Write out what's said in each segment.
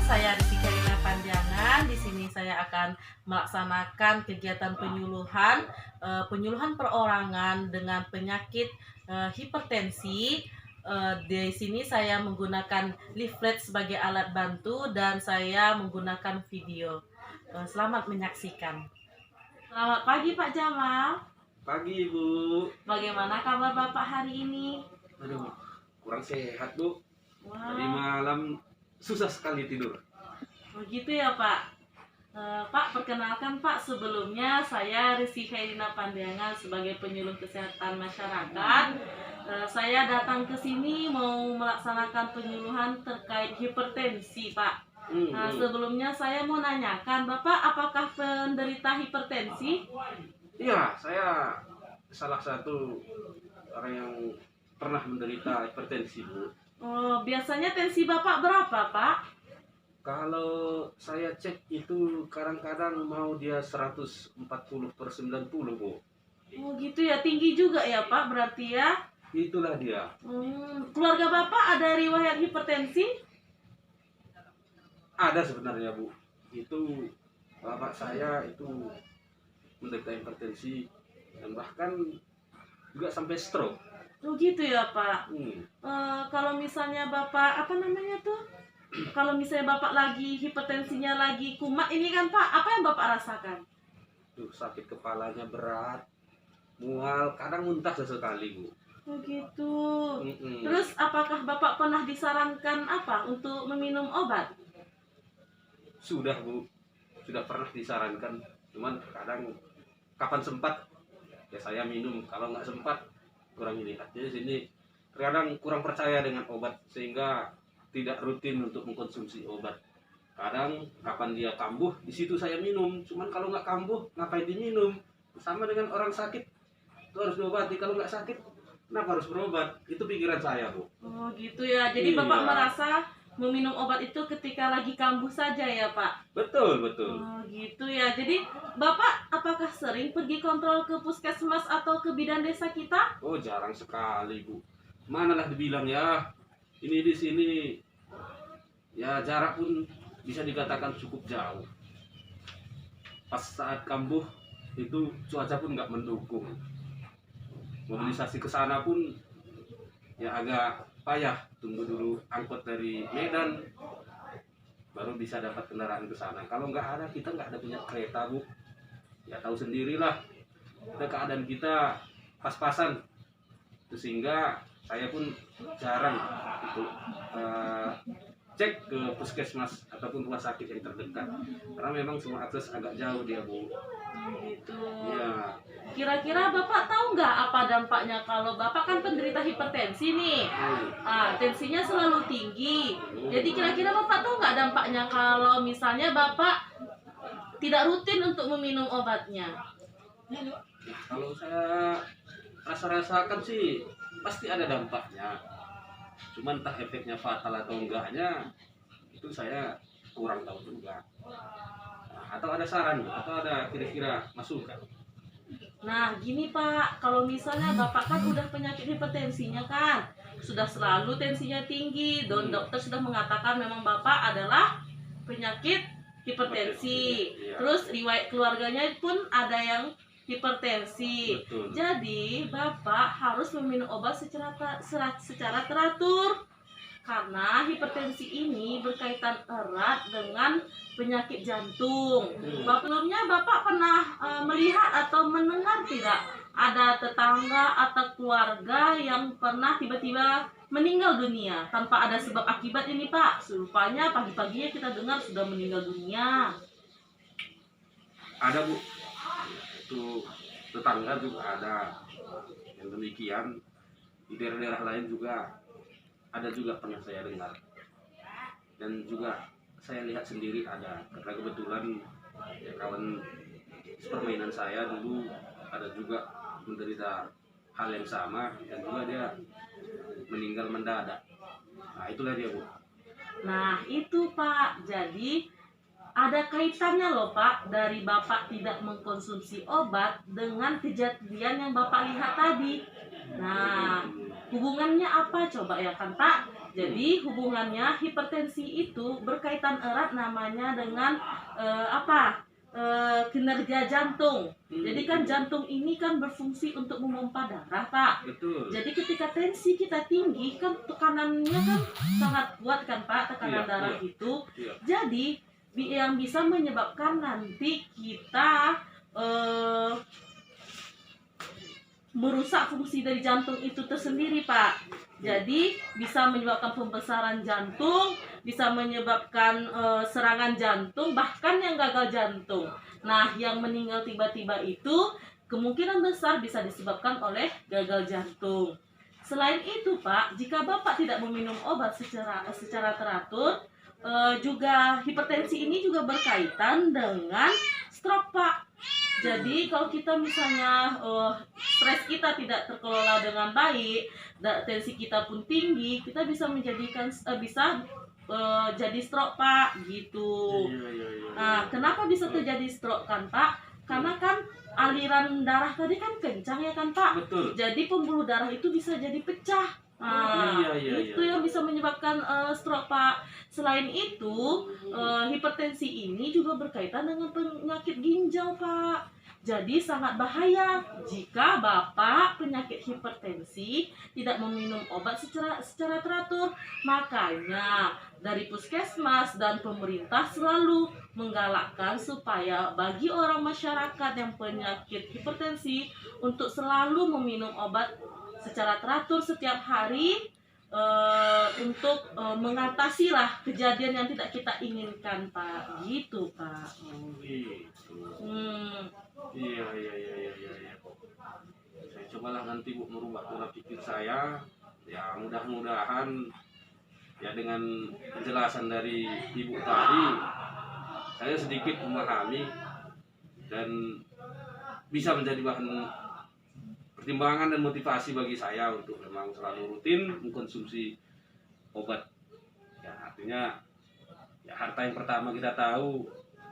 saya Rizky Karina Panjangan. Di sini saya akan melaksanakan kegiatan penyuluhan perorangan dengan penyakit hipertensi. Di sini saya menggunakan leaflet sebagai alat bantu dan saya menggunakan video. Selamat menyaksikan. Selamat pagi Pak Jamal. Pagi Bu. Bagaimana kabar Bapak hari ini? Aduh, kurang sehat Bu. Wah. Tadi malam susah sekali tidur. Begitu ya Pak. Pak, perkenalkan Pak, sebelumnya saya Rizky Karina Panjangan sebagai penyuluh kesehatan masyarakat. Saya datang ke sini mau melaksanakan penyuluhan terkait hipertensi Pak. Sebelumnya saya mau nanyakan, Bapak apakah penderita hipertensi? Iya, saya salah satu orang yang pernah menderita hipertensi Bu. Oh, biasanya tensi Bapak berapa Pak? Kalau saya cek itu kadang-kadang mau dia 140/90 Bu. Oh gitu ya, tinggi juga ya Pak berarti ya. Itulah dia. Keluarga Bapak ada riwayat hipertensi? Ada sebenarnya Bu. Itu bapak saya itu menderita hipertensi dan bahkan juga sampai stroke. Oh gitu ya Pak. Kalau misalnya Bapak kalau misalnya Bapak lagi hipertensinya lagi kumat ini kan Pak, apa yang Bapak rasakan? Tuh, sakit kepalanya berat, mual, kadang muntah sesekali Bu. Oh gitu. Terus apakah Bapak pernah disarankan untuk meminum obat? Sudah Bu, sudah pernah disarankan, cuman kadang kapan sempat ya saya minum, kalau nggak sempat kurang ini. Jadi sini kadang kurang percaya dengan obat sehingga tidak rutin untuk mengkonsumsi obat. Kadang kapan dia kambuh di situ saya minum, cuman kalau nggak kambuh ngapain diminum? Sama dengan orang sakit itu harus diobati, kalau nggak sakit kenapa harus berobat? Itu pikiran saya Bu. Oh gitu ya, jadi Iya. Bapak merasa meminum obat itu ketika lagi kambuh saja ya Pak? Betul, betul. Oh gitu ya, jadi Bapak apakah sering pergi kontrol ke puskesmas atau ke bidan desa kita? Oh, jarang sekali Bu. Manalah dibilang ya, ini di sini ya jarak pun bisa dikatakan cukup jauh. Pas saat kambuh itu cuaca pun nggak mendukung. Mobilisasi ke sana pun ya agak payah. Tunggu dulu angkot dari Medan baru bisa dapat kendaraan ke sana. Kalau nggak ada, kita nggak ada punya kereta Bu. Ya tahu sendirilah, keadaan kita pas-pasan. Sehingga saya pun jarang untuk cek ke puskesmas ataupun rumah sakit yang terdekat, karena memang semua akses agak jauh dia Bu. Gitu. Iya. Kira-kira Bapak tahu nggak apa dampaknya kalau Bapak kan penderita hipertensi nih? Tensinya selalu tinggi. Jadi kira-kira Bapak tahu nggak dampaknya kalau misalnya Bapak tidak rutin untuk meminum obatnya? Kalau saya rasa-rasakan sih pasti ada dampaknya. Cuman entah efeknya fatal atau enggaknya itu saya kurang tahu juga. Atau ada saran atau ada kira-kira masukan? Nah gini Pak, kalau misalnya Bapak kan udah penyakit hipertensinya kan, sudah selalu tensinya tinggi, dan dokter sudah mengatakan memang Bapak adalah penyakit hipertensi. Iya. Terus riwayat keluarganya pun ada yang hipertensi. Betul. Jadi Bapak harus meminum obat secara teratur. Karena hipertensi ini berkaitan erat dengan penyakit jantung. Sebelumnya Bapak pernah melihat atau mendengar tidak ada tetangga atau keluarga yang pernah tiba-tiba meninggal dunia tanpa ada sebab akibat ini Pak? Rupanya pagi-paginya kita dengar sudah meninggal dunia. Ada Bu, itu tetangga juga ada yang demikian. Di daerah-daerah lain juga ada, juga pernah saya dengar, dan juga saya lihat sendiri ada, karena kebetulan ya, kawan permainan saya dulu ada juga menderita hal yang sama dan juga dia meninggal mendadak. Nah itulah dia Bu. Nah itu Pak, jadi ada kaitannya loh Pak dari Bapak tidak mengkonsumsi obat dengan kejadian yang Bapak lihat tadi. Nah Hubungannya apa coba ya kan Pak? Jadi hubungannya hipertensi itu berkaitan erat namanya dengan kinerja jantung. Jadi kan jantung ini kan berfungsi untuk memompa darah Pak. Betul. Jadi ketika tensi kita tinggi kan tekanannya kan sangat kuat kan Pak, tekanan darah itu. Iya. Jadi yang bisa menyebabkan nanti kita merusak fungsi dari jantung itu tersendiri Pak. Jadi bisa menyebabkan pembesaran jantung, bisa menyebabkan serangan jantung, bahkan yang gagal jantung. Nah, yang meninggal tiba-tiba itu kemungkinan besar bisa disebabkan oleh gagal jantung. Selain itu Pak, jika Bapak tidak meminum obat secara teratur, juga hipertensi ini juga berkaitan dengan stroke Pak. Jadi kalau kita misalnya stres kita tidak terkelola dengan baik, tensi kita pun tinggi, kita bisa menjadikan jadi stroke Pak gitu. Nah, kenapa bisa terjadi stroke kan Pak? Karena kan aliran darah tadi kan kencang ya kan Pak. Betul. Jadi pembuluh darah itu bisa jadi pecah. Nah, itu yang bisa menyebabkan stroke Pak. Selain itu, hipertensi ini juga berkaitan dengan penyakit ginjal Pak. Jadi sangat bahaya jika Bapak penyakit hipertensi tidak meminum obat secara teratur. Makanya dari Puskesmas dan pemerintah selalu menggalakkan supaya bagi orang masyarakat yang penyakit hipertensi untuk selalu meminum obat secara teratur setiap hari untuk mengatasi lah kejadian yang tidak kita inginkan Pak, gitu Pak. Iya. Saya cobalah nanti Bu merubah pola pikir saya. Ya mudah-mudahan ya dengan penjelasan dari Ibu tadi saya sedikit memahami dan bisa menjadi bahan pertimbangan dan motivasi bagi saya untuk memang selalu rutin mengkonsumsi obat. Ya artinya ya harta yang pertama kita tahu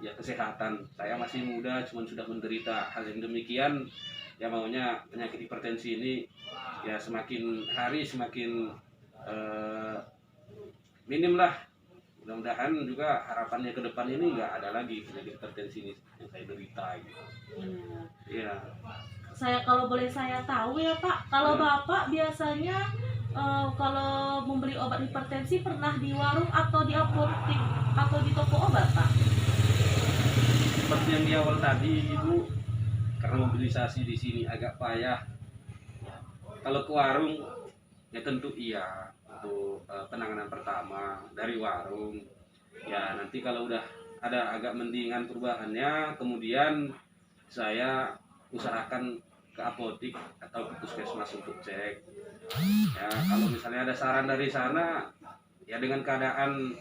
ya kesehatan. Saya masih muda, cuman sudah menderita hal yang demikian. Ya maunya penyakit hipertensi ini ya semakin hari semakin minim lah. Mudah-mudahan juga harapannya ke depan ini nggak ada lagi penyakit hipertensi ini yang saya derita gitu. Iya. Kalau boleh saya tahu ya Pak, kalau Bapak biasanya kalau membeli obat hipertensi pernah di warung atau di apotek atau di toko obat Pak? Seperti yang di awal tadi Ibu, karena mobilisasi di sini agak payah. Kalau ke warung ya tentu iya untuk penanganan pertama dari warung. Ya nanti kalau udah ada agak mendingan perubahannya, kemudian saya usahakan ke apotik atau ke puskesmas untuk cek. Ya kalau misalnya ada saran dari sana, ya dengan keadaan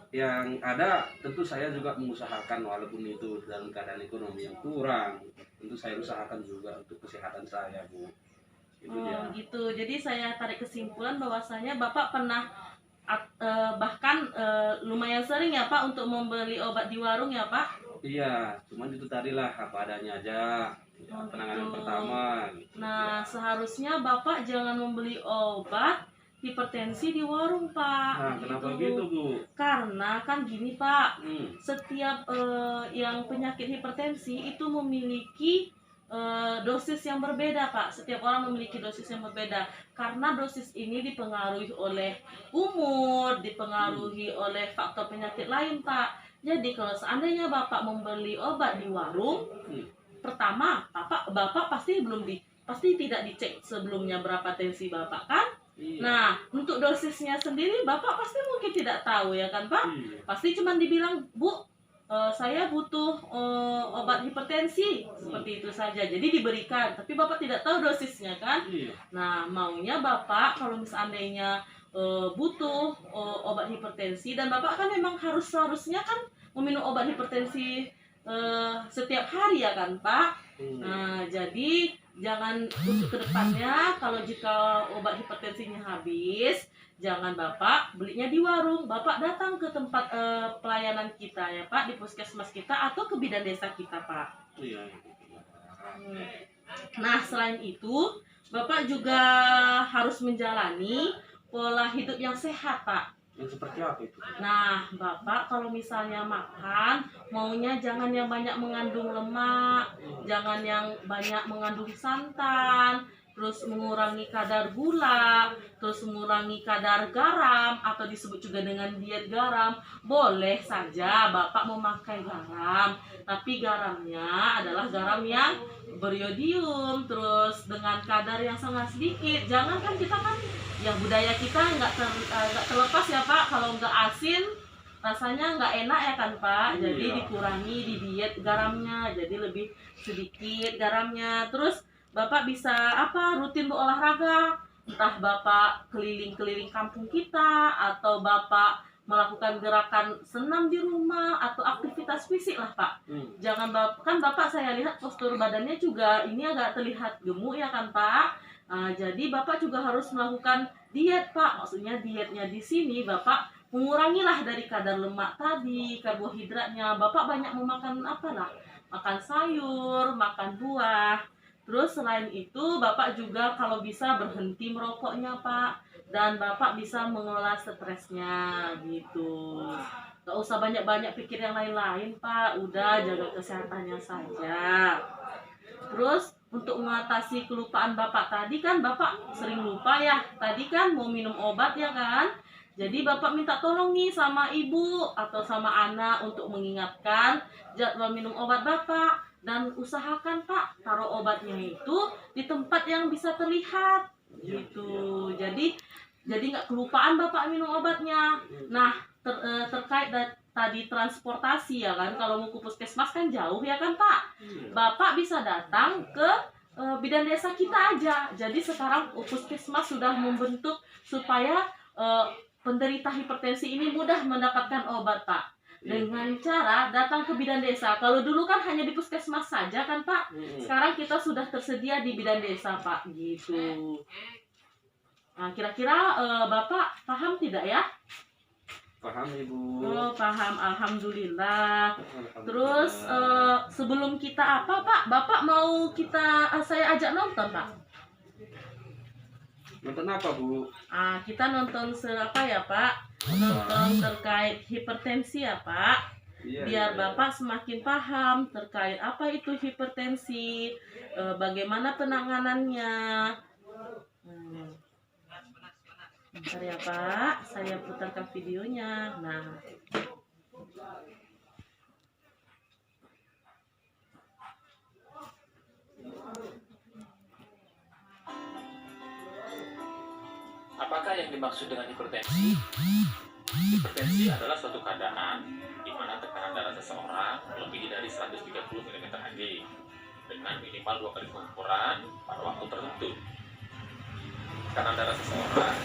yang ada tentu saya juga mengusahakan walaupun itu dalam keadaan ekonomi yang kurang, tentu saya usahakan juga untuk kesehatan saya Bu. Itu dia. Gitu. Jadi saya tarik kesimpulan bahwasanya Bapak pernah bahkan lumayan sering ya Pak untuk membeli obat di warung ya Pak? Iya, cuman itu tadilah apa adanya aja. Penanganan pertama gitu. Nah, seharusnya Bapak jangan membeli obat hipertensi di warung Pak. Nah, kenapa gitu Bu? Karena kan gini Pak, setiap yang penyakit hipertensi itu memiliki dosis yang berbeda Pak. Setiap orang memiliki dosis yang berbeda. Karena dosis ini dipengaruhi oleh umur, dipengaruhi oleh faktor penyakit lain Pak. Jadi kalau seandainya Bapak membeli obat di warung, pertama Bapak pasti tidak dicek sebelumnya berapa tensi Bapak kan? Iya. Nah, untuk dosisnya sendiri Bapak pasti mungkin tidak tahu ya kan Pak? Iya. Pasti cuma dibilang, Bu, saya butuh obat hipertensi, seperti itu saja. Jadi diberikan, tapi Bapak tidak tahu dosisnya kan? Iya. Nah, maunya Bapak kalau seandainya butuh obat hipertensi dan Bapak kan memang harusnya kan meminum obat hipertensi setiap hari ya kan Pak? Nah, jadi jangan untuk kedepannya kalau jika obat hipertensinya habis, jangan Bapak belinya di warung. Bapak datang ke tempat pelayanan kita ya Pak, di puskesmas kita atau ke bidan desa kita Pak. Nah, selain itu Bapak juga harus menjalani pola hidup yang sehat, Pak. Yang seperti apa itu? Nah, Bapak kalau misalnya makan, maunya jangan yang banyak mengandung lemak, jangan yang banyak mengandung santan, terus mengurangi kadar gula, terus mengurangi kadar garam, atau disebut juga dengan diet garam. Boleh saja Bapak memakai garam, tapi garamnya adalah garam yang beriodium, terus dengan kadar yang sangat sedikit. Jangan kan kita kan yang budaya kita nggak terlepas ya Pak, kalau nggak asin rasanya nggak enak ya kan Pak. Jadi Iya. dikurangi di diet garamnya, jadi lebih sedikit garamnya. Terus Bapak bisa apa, rutin berolahraga, entah Bapak keliling-keliling kampung kita, atau Bapak melakukan gerakan senam di rumah, atau aktivitas fisik lah Pak. Jangan Bapak, kan Bapak saya lihat postur badannya juga ini agak terlihat gemuk ya kan Pak. Jadi Bapak juga harus melakukan diet Pak. Maksudnya dietnya di sini Bapak mengurangilah dari kadar lemak tadi, karbohidratnya. Bapak banyak memakan apa lah? Makan sayur, makan buah. Terus selain itu Bapak juga kalau bisa berhenti merokoknya Pak. Dan Bapak bisa mengelola stresnya gitu. Gak usah banyak-banyak pikir yang lain-lain Pak. Udah jaga kesehatannya saja. Terus untuk mengatasi kelupaan Bapak tadi kan Bapak sering lupa ya. Tadi kan mau minum obat ya kan. Jadi Bapak minta tolong nih sama ibu atau sama anak untuk mengingatkan jadwal minum obat Bapak. Dan usahakan Pak taruh obatnya itu di tempat yang bisa terlihat gitu. Jadi nggak kelupaan Bapak minum obatnya. Nah terkait tadi transportasi ya kan, kalau mau ke puskesmas kan jauh ya kan Pak. Bapak bisa datang ke bidan desa kita aja. Jadi sekarang puskesmas sudah membentuk supaya penderita hipertensi ini mudah mendapatkan obat Pak. Dengan cara datang ke bidan desa. Kalau dulu kan hanya di puskesmas saja kan Pak. Sekarang kita sudah tersedia di bidan desa Pak gitu. Nah kira-kira Bapak paham tidak ya? Paham Ibu. Oh paham, alhamdulillah. Alhamdulillah. Terus sebelum kita apa Pak, Bapak mau saya ajak nonton Pak? Nonton apa Bu? Kita nonton apa ya Pak? Nonton terkait hipertensi ya Pak. Iya, Biar iya. Bapak semakin paham terkait apa itu hipertensi, bagaimana penanganannya. Bentar ya Pak, saya putarkan videonya. Nah, apakah yang dimaksud dengan hipertensi? Hipertensi adalah suatu keadaan di mana tekanan darah seseorang lebih dari 130 mmHg dengan minimal 2 kali pengukuran pada waktu tertentu. Tekanan darah seseorang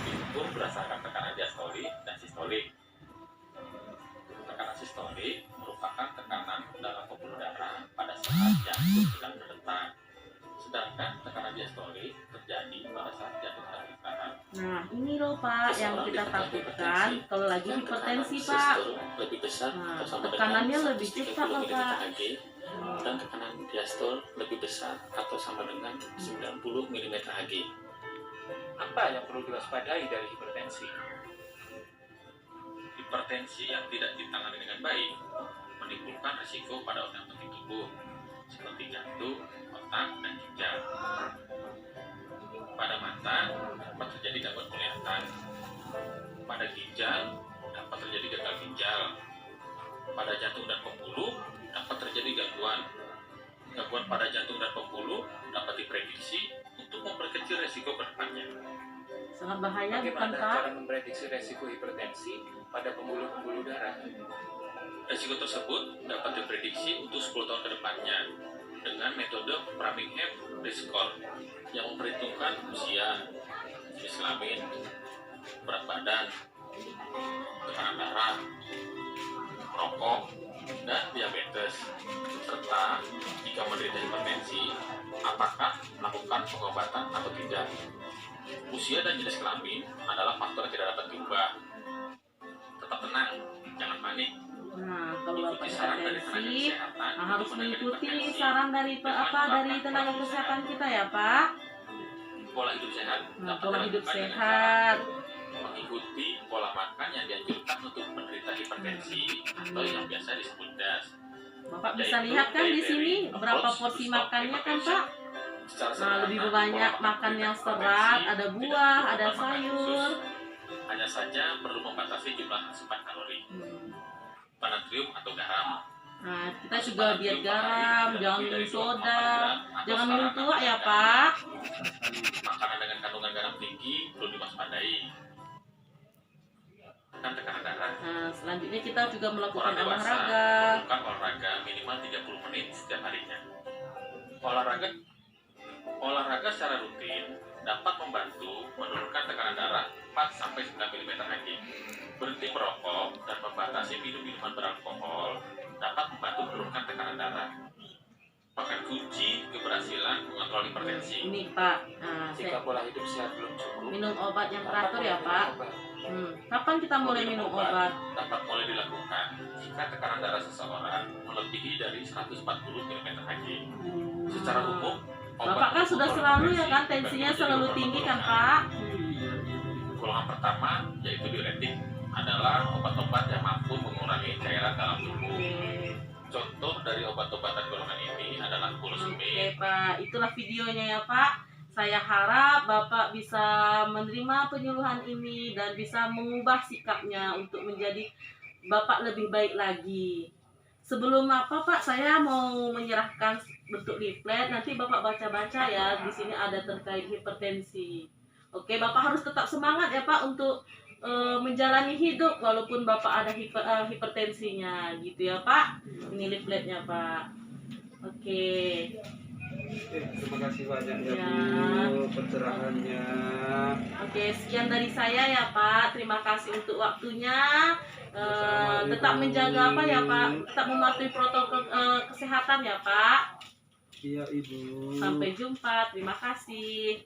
diukur berdasarkan tekanan diastolik dan sistolik. Tekanan sistolik merupakan tekanan dalam pembuluh darah pada saat jantung sedang berdetak, sedangkan tekanan diastolik terjadi pada saat jantung sedang ditahan. Nah, ini loh Pak yang kita takutkan kalau lagi hipertensi Pak. Lebih besar Nah, atau sama tekanannya dengan lebih 130 cepat loh Pak. mmHg dan tekanan diastol lebih besar atau sama dengan 90 mmHg. Apa yang perlu diwaspadai dari hipertensi? Hipertensi yang tidak ditangani dengan baik menimbulkan risiko pada organ penting tubuh seperti jantung, otak, dan ginjal. Pada mata dapat terjadi gangguan penglihatan. Pada ginjal dapat terjadi gagal ginjal. Pada jantung dan pembuluh dapat terjadi gangguan. Gangguan pada jantung dan pembuluh dapat diprediksi untuk memperkecil resiko ke depannya. Sangat bahaya bukan Bagaimana Pak? cara memprediksi resiko hipertensi pada pembuluh-pembuluh darah? Resiko tersebut dapat diprediksi untuk 10 tahun ke depannya dengan metode Framingham Risk Score yang memperhitungkan usia, jenis kelamin, berat badan, tekanan darah, merokok, dan diabetes, serta jika menderita hipertensi, apakah melakukan pengobatan atau tidak. Usia dan jenis kelamin adalah faktor yang tidak dapat diubah. Tetap tenang, jangan panik. Nah, kalau Bapak Ikuti saran dari tenaga hipertensi, kesehatan harus untuk menangani mengikuti hipertensi saran dari dengan dari tenaga kesehatan kita ya Pak. pola hidup sehat Nah, dapat pola hidup dilakukan dengan sehat. cara mengikuti pola makan yang dianjurkan untuk penderita hipertensi atau yang biasa disebut DAS. Bapak bisa lihat kan di sini berapa porsi makannya kan Pak? Nah, lebih banyak makan yang serat, ada buah, ada sayur. Hanya saja perlu membatasi jumlah asupan kalori, natrium atau garam. Nah, kita juga diet garam, jangan minum soda, jangan minum tua ya Pak. Makanan dengan kandungan garam tinggi perlu diwaspadai. Tekan tekanan darah. Nah, selanjutnya kita juga melakukan Orang dewasa olahraga. melakukan olahraga minimal 30 menit setiap harinya. Olahraga secara rutin dapat membantu menurunkan tekanan darah 4 sampai 9 mm Hg. Berhenti merokok dan membatasi minum-minuman beralkohol dapat membantu menurunkan tekanan darah. Bahkan kunci keberhasilan mengontrol hipertensi. Ini Pak, nah, Jika pola hidup sehat belum cukup, minum obat yang teratur ya Pak. Kapan kita mulai minum obat? dapat mulai dilakukan jika tekanan darah seseorang melebihi dari 140 mm Hg. Secara umum, Bapak kan sudah selalu ya kan tensinya selalu tinggi kan Pak? Golongan pertama yaitu diuretik adalah obat-obat yang mampu mengurangi cairan dalam tubuh. Contoh dari obat-obatan golongan ini adalah Oke furosemide. Pak, itulah videonya ya Pak. Saya harap Bapak bisa menerima penyuluhan ini dan bisa mengubah sikapnya untuk menjadi Bapak lebih baik lagi. Sebelum apa Pak, saya mau menyerahkan bentuk leaflet, nanti Bapak baca-baca ya, di sini ada terkait hipertensi. Oke, Bapak harus tetap semangat ya Pak untuk menjalani hidup walaupun Bapak ada hipertensinya gitu ya Pak. Ini leafletnya Pak. Oke. Terima kasih banyak ya, Ya. Bu, pencerahannya. Oke, sekian dari saya ya Pak. Terima kasih untuk waktunya. Sama-sama, Tetap Ibu. menjaga apa ya Pak? Tetap mematuhi protokol kesehatan ya Pak. Iya Ibu. Sampai jumpa. Terima kasih.